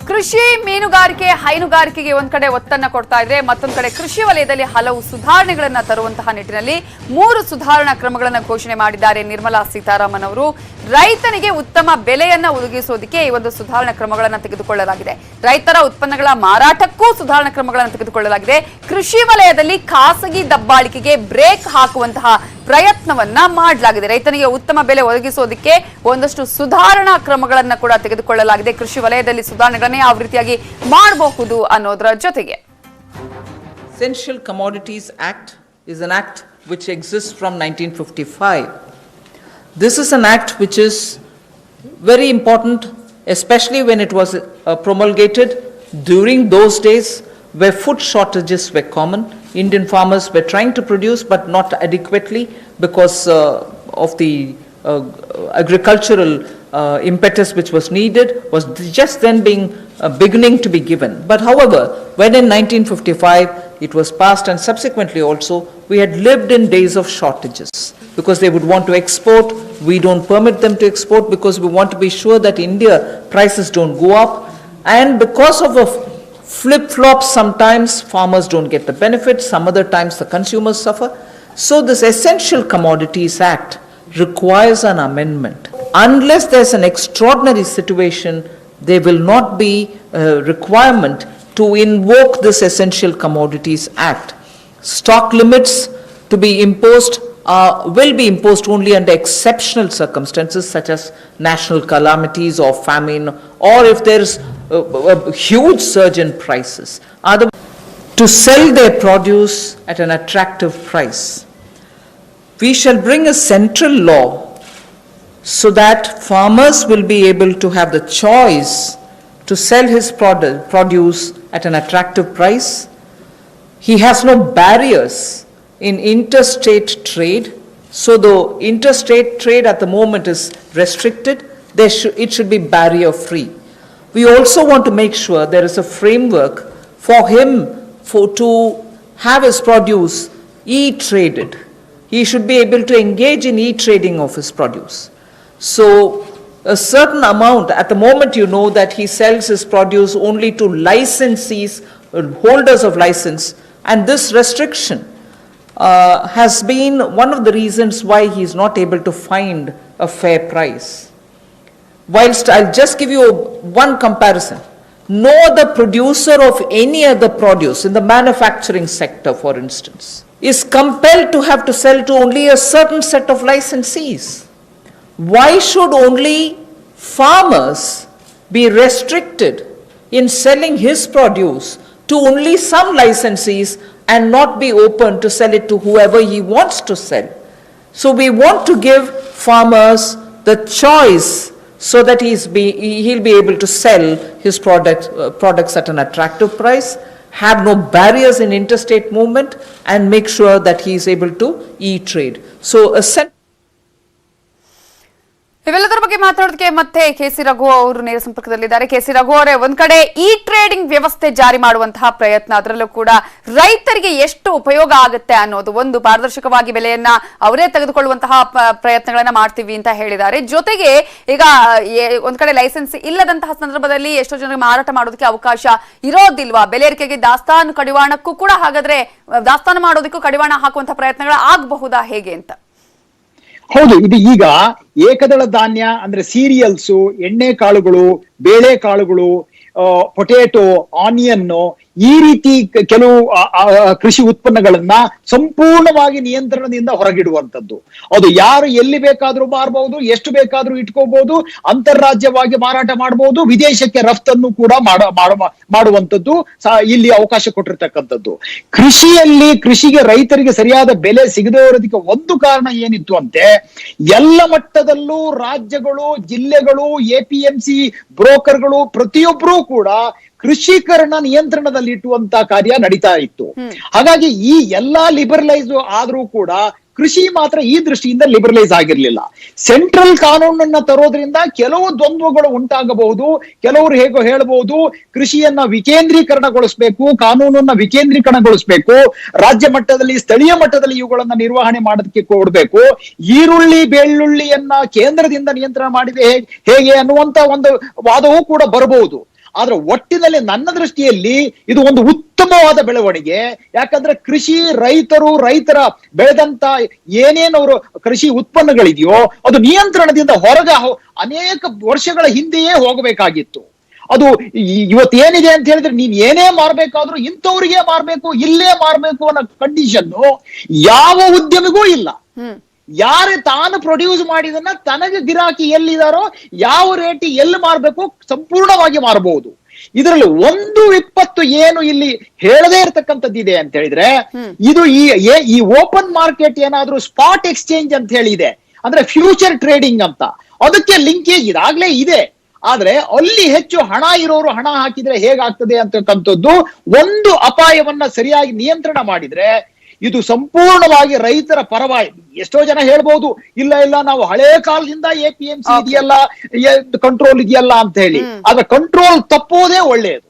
ಕೃಷಿ, ಮೀನುಗಾರಿಕೆ, ಹೈನುಗಾರಿಕೆಗೆ ಒಂದ್ ಕಡೆ ಒತ್ತನ್ನ ಕೊಡ್ತಾ ಇದ್ರೆ, ಮತ್ತೊಂದ್ ಕಡೆ ಕೃಷಿ ವಲಯದಲ್ಲಿ ಹಲವು ಸುಧಾರಣೆಗಳನ್ನ ತರುವಂತಹ ನಿಟ್ಟಿನಲ್ಲಿ 3 ಸುಧಾರಣಾ ಕ್ರಮಗಳನ್ನ ಘೋಷಣೆ ಮಾಡಿದ್ದಾರೆ ನಿರ್ಮಲಾ ಸೀತಾರಾಮನ್ ಅವರು. ರೈತನಿಗೆ ಉತ್ತಮ ಬೆಲೆಯನ್ನ ಒದಗಿಸೋದಕ್ಕೆ ಈ ಒಂದು ಸುಧಾರಣಾ ಕ್ರಮಗಳನ್ನ ತೆಗೆದುಕೊಳ್ಳಲಾಗಿದೆ. ರೈತರ ಉತ್ಪನ್ನಗಳ ಮಾರಾಟಕ್ಕೂ ಸುಧಾರಣಾ ಕ್ರಮಗಳನ್ನು ತೆಗೆದುಕೊಳ್ಳಲಾಗಿದೆ. ಕೃಷಿ ವಲಯದಲ್ಲಿ ಖಾಸಗಿ ದಬ್ಬಾಳಿಕೆಗೆ ಬ್ರೇಕ್ ಹಾಕುವಂತಹ ಪ್ರಯತ್ನವನ್ನ ಮಾಡಲಾಗಿದೆ. ರೈತನಿಗೆ ಉತ್ತಮ ಬೆಲೆ ಒದಗಿಸೋದಕ್ಕೆ ಒಂದಷ್ಟು ಸುಧಾರಣಾ ಕ್ರಮಗಳನ್ನ ಕೂಡ ತೆಗೆದುಕೊಳ್ಳಲಾಗಿದೆ. ಕೃಷಿ ವಲಯದಲ್ಲಿ ಸುಧಾರಣೆಗಳನ್ನ ಯಾವ ರೀತಿಯಾಗಿ ಮಾಡಬಹುದು ಅನ್ನೋದರ ಜೊತೆಗೆ Essential Commodities Act is an act which exists from 1955. This is an act which is very important, especially when it was promulgated during those days where food shortages were common. Indian farmers were trying to produce but not adequately because of the agricultural impetus which was needed was just then beginning to be given. But however, when in 1955 it was passed, and subsequently also we had lived in days of shortages because they would want to export. We don't permit them to export because we want to be sure that India prices don't go up, and because of a flip-flop, sometimes farmers don't get the benefit, some other times the consumers suffer. So this Essential Commodities Act requires an amendment. Unless there's an extraordinary situation, there will not be a requirement to invoke this Essential Commodities Act. Stock limits to be imposed will be imposed only under exceptional circumstances such as national calamities or famine, or if there's a huge surge in prices. To sell their produce at an attractive price. We shall bring a central law so that farmers will be able to have the choice to sell his produce at an attractive price. He has no barriers in interstate trade. So the interstate trade at the moment is restricted. It should be barrier free. We also want to make sure there is a framework for him to have his produce e-traded. He should be able to engage in e-trading of his produce. So a certain amount, at the moment you know that he sells his produce only to licensees, holders of license, and this restriction has been one of the reasons why he is not able to find a fair price. Whilst I'll just give you one comparison. No other producer of any other produce in the manufacturing sector, for instance, is compelled to have to sell to only a certain set of licensees. Why should only farmers be restricted in selling his produce to only some licensees and not be open to sell it to whoever he wants to sell? So we want to give farmers the choice so that he'll be able to sell his products at an attractive price, have no barriers in interstate movement, and make sure that he is able to e-trade. So ಇವೆಲ್ಲದರ ಬಗ್ಗೆ ಮಾತಾಡೋದಕ್ಕೆ ಮತ್ತೆ KC Raghu ಅವರು ನೇರ ಸಂಪರ್ಕದಲ್ಲಿದ್ದಾರೆ. KC Raghu ಅವರೇ, ಒಂದ್ ಕಡೆ ಈ ಟ್ರೇಡಿಂಗ್ ವ್ಯವಸ್ಥೆ ಜಾರಿ ಮಾಡುವಂತಹ ಪ್ರಯತ್ನ, ಅದರಲ್ಲೂ ಕೂಡ ರೈತರಿಗೆ ಎಷ್ಟು ಉಪಯೋಗ ಆಗುತ್ತೆ ಅನ್ನೋದು, ಒಂದು ಪಾರದರ್ಶಕವಾಗಿ ಬೆಲೆಯನ್ನ ಅವರೇ ತೆಗೆದುಕೊಳ್ಳುವಂತಹ ಪ್ರಯತ್ನಗಳನ್ನ ಮಾಡ್ತೀವಿ ಅಂತ ಹೇಳಿದ್ದಾರೆ. ಜೊತೆಗೆ ಈಗ ಒಂದ್ ಕಡೆ ಲೈಸೆನ್ಸ್ ಇಲ್ಲದಂತಹ ಸಂದರ್ಭದಲ್ಲಿ ಎಷ್ಟೋ ಜನರಿಗೆ ಮಾರಾಟ ಮಾಡೋದಕ್ಕೆ ಅವಕಾಶ ಇರೋದಿಲ್ವಾ? ಬೆಲೆ ಏರಿಕೆಗೆ ದಾಸ್ತಾನು ಕಡಿವಾಣಕ್ಕೂ ಕೂಡ, ಹಾಗಾದ್ರೆ ದಾಸ್ತಾನು ಮಾಡೋದಕ್ಕೂ ಕಡಿವಾಣ ಹಾಕುವಂತಹ ಪ್ರಯತ್ನಗಳು ಆಗಬಹುದಾ, ಹೇಗೆ ಅಂತ? ಹೌದು, ಇದು ಈಗ ಏಕದಳ ಧಾನ್ಯ ಅಂದ್ರೆ ಸೀರಿಯಲ್ಸು, ಎಣ್ಣೆ ಕಾಳುಗಳು, ಬೇಳೆ ಕಾಳುಗಳು, ಪೊಟೇಟೊ, ಆನಿಯನ್, ಈ ರೀತಿ ಕೆಲವು ಕೃಷಿ ಉತ್ಪನ್ನಗಳನ್ನ ಸಂಪೂರ್ಣವಾಗಿ ನಿಯಂತ್ರಣದಿಂದ ಹೊರಗಿಡುವಂಥದ್ದು. ಅದು ಯಾರು ಎಲ್ಲಿ ಬೇಕಾದ್ರೂ ಮಾರಬಹುದು, ಎಷ್ಟು ಬೇಕಾದ್ರೂ ಇಟ್ಕೋಬಹುದು, ಅಂತಾರಾಜ್ಯವಾಗಿ ಮಾರಾಟ ಮಾಡಬಹುದು, ವಿದೇಶಕ್ಕೆ ರಫ್ತನ್ನು ಕೂಡ ಮಾಡುವಂಥದ್ದು ಇಲ್ಲಿ ಅವಕಾಶ ಕೊಟ್ಟಿರ್ತಕ್ಕಂಥದ್ದು. ಕೃಷಿಗೆ ರೈತರಿಗೆ ಸರಿಯಾದ ಬೆಲೆ ಸಿಗದೇ ಇರೋದಕ್ಕೆ ಒಂದು ಕಾರಣ ಏನಿತ್ತು ಅಂತೆ, ಎಲ್ಲ ಮಟ್ಟದಲ್ಲೂ ರಾಜ್ಯಗಳು, ಜಿಲ್ಲೆಗಳು, APMC ಬ್ರೋಕರ್ಗಳು ಪ್ರತಿಯೊಬ್ಬರೂ ಕೂಡ ಕೃಷಿಕರಣ ನಿಯಂತ್ರಣದಲ್ಲಿ ಇಟ್ಟುವಂತ ಕಾರ್ಯ ನಡೀತಾ ಇತ್ತು. ಹಾಗಾಗಿ ಈ ಎಲ್ಲಾ ಲಿಬರಲೈಸ್ ಆದ್ರೂ ಕೂಡ ಕೃಷಿ ಮಾತ್ರ ಈ ದೃಷ್ಟಿಯಿಂದ ಲಿಬರಲೈಸ್ ಆಗಿರ್ಲಿಲ್ಲ. ಸೆಂಟ್ರಲ್ ಕಾನೂನನ್ನ ತರೋದ್ರಿಂದ ಕೆಲವು ದ್ವಂದ್ವಗಳು ಉಂಟಾಗಬಹುದು. ಕೆಲವರು ಹೇಗೋ ಹೇಳಬಹುದು, ಕೃಷಿಯನ್ನ ವಿಕೇಂದ್ರೀಕರಣಗೊಳಿಸಬೇಕು, ಕಾನೂನನ್ನ ವಿಕೇಂದ್ರೀಕರಣಗೊಳಿಸಬೇಕು, ರಾಜ್ಯ ಮಟ್ಟದಲ್ಲಿ ಸ್ಥಳೀಯ ಮಟ್ಟದಲ್ಲಿ ಇವುಗಳನ್ನ ನಿರ್ವಹಣೆ ಮಾಡೋದಕ್ಕೆ ಕೊಡಬೇಕು, ಈರುಳ್ಳಿ ಬೆಳ್ಳುಳ್ಳಿಯನ್ನ ಕೇಂದ್ರದಿಂದ ನಿಯಂತ್ರಣ ಮಾಡಿದೆ ಹೇಗೆ ಅನ್ನುವಂತ ಒಂದು ವಾದವೂ ಕೂಡ ಬರಬಹುದು. ಆದ್ರೆ ಒಟ್ಟಿನಲ್ಲಿ ನನ್ನ ದೃಷ್ಟಿಯಲ್ಲಿ ಇದು ಒಂದು ಉತ್ತಮವಾದ ಬೆಳವಣಿಗೆ. ಯಾಕಂದ್ರೆ ಕೃಷಿ ರೈತರ ಬೆಳೆದಂತ ಏನೇನವರು ಕೃಷಿ ಉತ್ಪನ್ನಗಳಿದೆಯೋ ಅದು ನಿಯಂತ್ರಣದಿಂದ ಅನೇಕ ವರ್ಷಗಳ ಹಿಂದೆಯೇ ಹೋಗಬೇಕಾಗಿತ್ತು. ಅದು ಇವತ್ತೇನಿದೆ ಅಂತ ಹೇಳಿದ್ರೆ ನೀನ್ ಏನೇ ಮಾರ್ಬೇಕಾದ್ರೂ ಇಂಥವ್ರಿಗೆ ಮಾರ್ಬೇಕು, ಇಲ್ಲೇ ಮಾರ್ಬೇಕು ಅನ್ನೋ ಕಂಡೀಷನ್ ಯಾವ ಉದ್ಯಮಿಗೂ ಇಲ್ಲ. ಯಾರೇ ತಾನು ಪ್ರೊಡ್ಯೂಸ್ ಮಾಡಿದನ್ನ ತನಗೆ ಗಿರಾಕಿ ಎಲ್ಲಿದಾರೋ ಯಾವ ರೇಟ್ ಎಲ್ಲಿ ಮಾರ್ಬೇಕು ಸಂಪೂರ್ಣವಾಗಿ ಮಾರಬಹುದು. ಇದರಲ್ಲಿ 1-20 ಏನು ಇಲ್ಲಿ ಹೇಳದೇ ಇರತಕ್ಕಂಥದ್ದು ಇದೆ ಅಂತ ಹೇಳಿದ್ರೆ, ಇದು ಈ ಓಪನ್ ಮಾರ್ಕೆಟ್ ಏನಾದ್ರೂ ಸ್ಪಾಟ್ ಎಕ್ಸ್ಚೇಂಜ್ ಅಂತ ಹೇಳಿದೆ, ಅಂದ್ರೆ ಫ್ಯೂಚರ್ ಟ್ರೇಡಿಂಗ್ ಅಂತ, ಅದಕ್ಕೆ ಲಿಂಕೇಜ್ ಇದಾಗ್ಲೇ ಇದೆ. ಆದ್ರೆ ಅಲ್ಲಿ ಹೆಚ್ಚು ಹಣ ಇರೋರು ಹಣ ಹಾಕಿದ್ರೆ ಹೇಗಾಗ್ತದೆ ಅಂತಕ್ಕಂಥದ್ದು ಒಂದು ಅಪಾಯವನ್ನ ಸರಿಯಾಗಿ ನಿಯಂತ್ರಣ ಮಾಡಿದ್ರೆ ಇದು ಸಂಪೂರ್ಣವಾಗಿ ರೈತರ ಪರವಾಗಿ. ಎಷ್ಟೋ ಜನ ಹೇಳ್ಬಹುದು ಇಲ್ಲ ನಾವು ಹಳೆ ಕಾಲದಿಂದ APMC ಇದೆಯಲ್ಲ, ಕಂಟ್ರೋಲ್ ಇದೆಯಲ್ಲ ಅಂತ ಹೇಳಿ, ಆದ್ರೆ ಕಂಟ್ರೋಲ್ ತಪ್ಪೋದೇ ಒಳ್ಳೆಯದು.